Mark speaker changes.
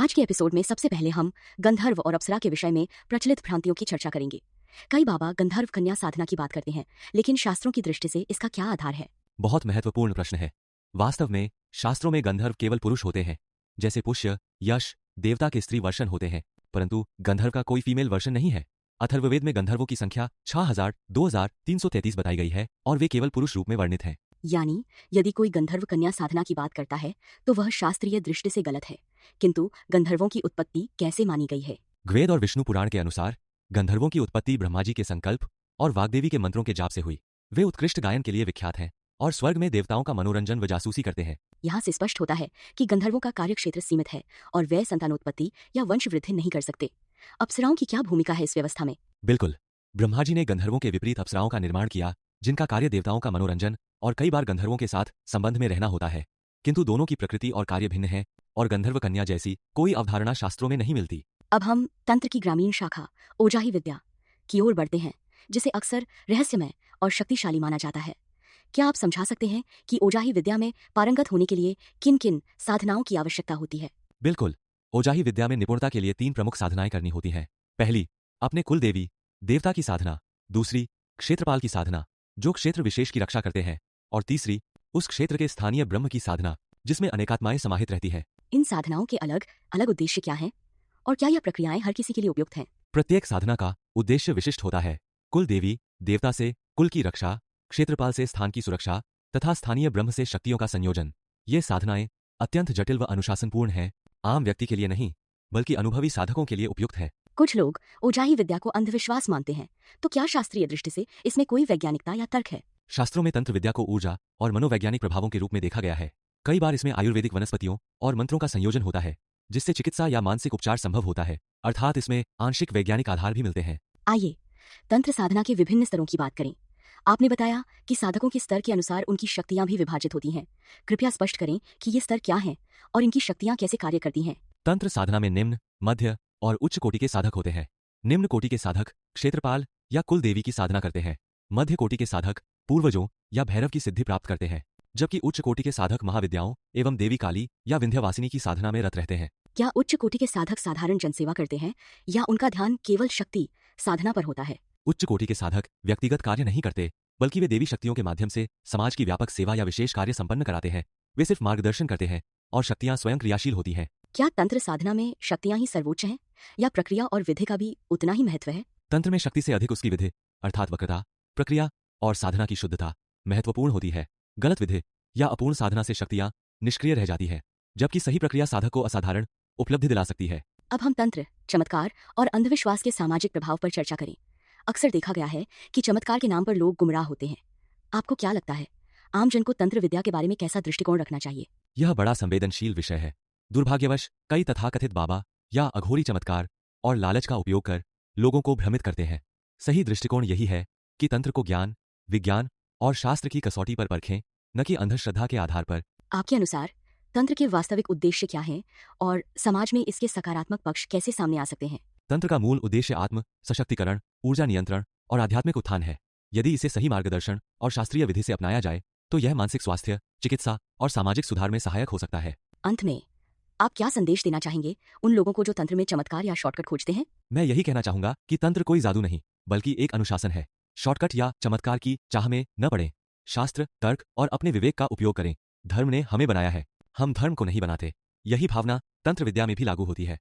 Speaker 1: आज के एपिसोड में सबसे पहले हम गंधर्व और अप्सरा के विषय में प्रचलित भ्रांतियों की चर्चा करेंगे। कई बाबा गंधर्व कन्या साधना की बात करते हैं, लेकिन शास्त्रों की दृष्टि से इसका क्या आधार है?
Speaker 2: बहुत महत्वपूर्ण प्रश्न है। वास्तव में शास्त्रों में गंधर्व केवल पुरुष होते हैं, जैसे पुष्य, यश, देवता के स्त्री वर्षन होते हैं, परंतु गंधर्व का कोई फीमेल वर्षन नहीं है। अथर्ववेद में गंधर्वों की संख्या 2333 बताई गई है और वे केवल पुरुष रूप में वर्णित हैं।
Speaker 1: यानी यदि कोई गंधर्व कन्या साधना की बात करता है तो वह शास्त्रीय दृष्टि से गलत है, किंतु गंधर्वों की उत्पत्ति कैसे मानी गई है?
Speaker 2: वेद और विष्णु पुराण के अनुसार गंधर्वों की उत्पत्ति ब्रह्मा जी के संकल्प और वाग्देवी के मंत्रों के जाप से हुई। वे उत्कृष्ट गायन के लिए विख्यात हैं और स्वर्ग में देवताओं का मनोरंजन व जासूसी करते हैं।
Speaker 1: यहाँ से स्पष्ट होता है कि गंधर्वों का कार्य क्षेत्र सीमित है और वे संतानोत्पत्ति या वंश वृद्धि नहीं कर सकते। अप्सराओं की क्या भूमिका है इस व्यवस्था में?
Speaker 2: बिल्कुल, ब्रह्मा जी ने गंधर्वों के विपरीत अप्सराओं का निर्माण किया, जिनका कार्य देवताओं का मनोरंजन और कई बार गंधर्वों के साथ संबंध में रहना होता है, किंतु दोनों की प्रकृति और कार्य भिन्न है और गंधर्व कन्या जैसी कोई अवधारणा शास्त्रों में नहीं मिलती।
Speaker 1: अब हम तंत्र की ग्रामीण शाखा ओजाही विद्या की ओर बढ़ते हैं, जिसे अक्सर रहस्यमय और शक्तिशाली माना जाता है। क्या आप समझा सकते हैं कि ओजाही विद्या में पारंगत होने के लिए किन किन साधनाओं की आवश्यकता होती है?
Speaker 2: बिल्कुल, ओजाही विद्या में निपुणता के लिए 3 प्रमुख साधनाएं करनी होती हैं। पहली, अपने कुल देवी देवता की साधना। दूसरी, क्षेत्रपाल की साधना, जो क्षेत्र विशेष की रक्षा करते हैं। और तीसरी, उस क्षेत्र के स्थानीय ब्रह्म की साधना, जिसमें अनेकात्माएं समाहित रहती हैं।
Speaker 1: इन साधनाओं के अलग अलग उद्देश्य क्या हैं और क्या यह प्रक्रियाएं हर किसी के लिए उपयुक्त हैं?
Speaker 2: प्रत्येक साधना का उद्देश्य विशिष्ट होता है। कुल देवी देवता से कुल की रक्षा, क्षेत्रपाल से स्थान की सुरक्षा तथा स्थानीय ब्रह्म से शक्तियों का संयोजन। ये साधनाएं अत्यंत जटिल व अनुशासनपूर्ण हैं, आम व्यक्ति के लिए नहीं बल्कि अनुभवी साधकों के लिए उपयुक्त है।
Speaker 1: कुछ लोग ओजाही विद्या को अंधविश्वास मानते हैं, तो क्या शास्त्रीय दृष्टि से इसमें कोई वैज्ञानिकता या तर्क है?
Speaker 2: शास्त्रों में तंत्र विद्या को ऊर्जा और मनोवैज्ञानिक प्रभावों के रूप में देखा गया है। कई बार इसमें आयुर्वेदिक वनस्पतियों और मंत्रों का संयोजन होता है, जिससे चिकित्सा या मानसिक उपचार संभव होता है, अर्थात इसमें आंशिक वैज्ञानिक आधार भी मिलते हैं।
Speaker 1: आइए तंत्र साधना के विभिन्न स्तरों की बात करें। आपने बताया कि साधकों के स्तर के अनुसार उनकी शक्तियां भी विभाजित होती हैं। कृपया स्पष्ट करें कि ये स्तर क्या हैं और इनकी शक्तियां कैसे कार्य करती हैं।
Speaker 2: तंत्र साधना में निम्न, मध्य और उच्च कोटि के साधक होते हैं। निम्न कोटि के साधक क्षेत्रपाल या कुल देवी की साधना करते हैं। मध्य कोटि के साधक पूर्वजों या भैरव की सिद्धि प्राप्त करते हैं, जबकि उच्च कोटि के साधक महाविद्याओं एवं देवी काली या विंध्यवासिनी की साधना में रत रहते हैं।
Speaker 1: क्या उच्च कोटि के साधक साधारण जनसेवा करते हैं या उनका ध्यान केवल शक्ति साधना पर होता है?
Speaker 2: उच्च कोटि के साधक व्यक्तिगत कार्य नहीं करते, बल्कि वे देवी शक्तियों के माध्यम से समाज की व्यापक सेवा या विशेष कार्य संपन्न कराते हैं। वे सिर्फ मार्गदर्शन करते हैं और शक्तियां स्वयं क्रियाशील होती हैं।
Speaker 1: क्या तंत्र साधना में शक्तियां ही सर्वोच्च हैं या प्रक्रिया और विधि का भी उतना ही महत्व है?
Speaker 2: तंत्र में शक्ति से अधिक उसकी विधि अर्थात वक्रता, प्रक्रिया और साधना की शुद्धता महत्वपूर्ण होती है। गलत विधि या अपूर्ण साधना से शक्तियां निष्क्रिय रह जाती है, जबकि सही प्रक्रिया साधक को असाधारण उपलब्धि दिला सकती है।
Speaker 1: अब हम तंत्र, चमत्कार और अंधविश्वास के सामाजिक प्रभाव पर चर्चा करें। अक्सर देखा गया है कि चमत्कार के नाम पर लोग गुमराह होते हैं। आपको क्या लगता है, आम जन को तंत्र विद्या के बारे में कैसा दृष्टिकोण रखना चाहिए?
Speaker 2: यह बड़ा संवेदनशील विषय है। दुर्भाग्यवश कई तथाकथित बाबा या अघोरी चमत्कार और लालच का उपयोग कर लोगों को भ्रमित करते हैं। सही दृष्टिकोण यही है कि तंत्र को ज्ञान, विज्ञान और शास्त्र की कसौटी पर परखें, न कि अंधश्रद्धा के आधार पर।
Speaker 1: आपके अनुसार तंत्र के वास्तविक उद्देश्य क्या हैं और समाज में इसके सकारात्मक पक्ष कैसे सामने आ सकते हैं?
Speaker 2: तंत्र का मूल उद्देश्य आत्म सशक्तिकरण, ऊर्जा नियंत्रण और आध्यात्मिक उत्थान है। यदि इसे सही मार्गदर्शन और शास्त्रीय विधि से अपनाया जाए तो यह मानसिक स्वास्थ्य, चिकित्सा और सामाजिक सुधार में सहायक हो सकता है।
Speaker 1: अंत में आप क्या संदेश देना चाहेंगे उन लोगों को जो तंत्र में चमत्कार या शॉर्टकट खोजते हैं?
Speaker 2: मैं यही कहना चाहूंगा कि तंत्र कोई जादू नहीं बल्कि एक अनुशासन है। शॉर्टकट या चमत्कार की चाह में न पड़ें। शास्त्र, तर्क और अपने विवेक का उपयोग करें। धर्म ने हमें बनाया है, हम धर्म को नहीं बनाते। यही भावना तंत्र विद्या में भी लागू होती है।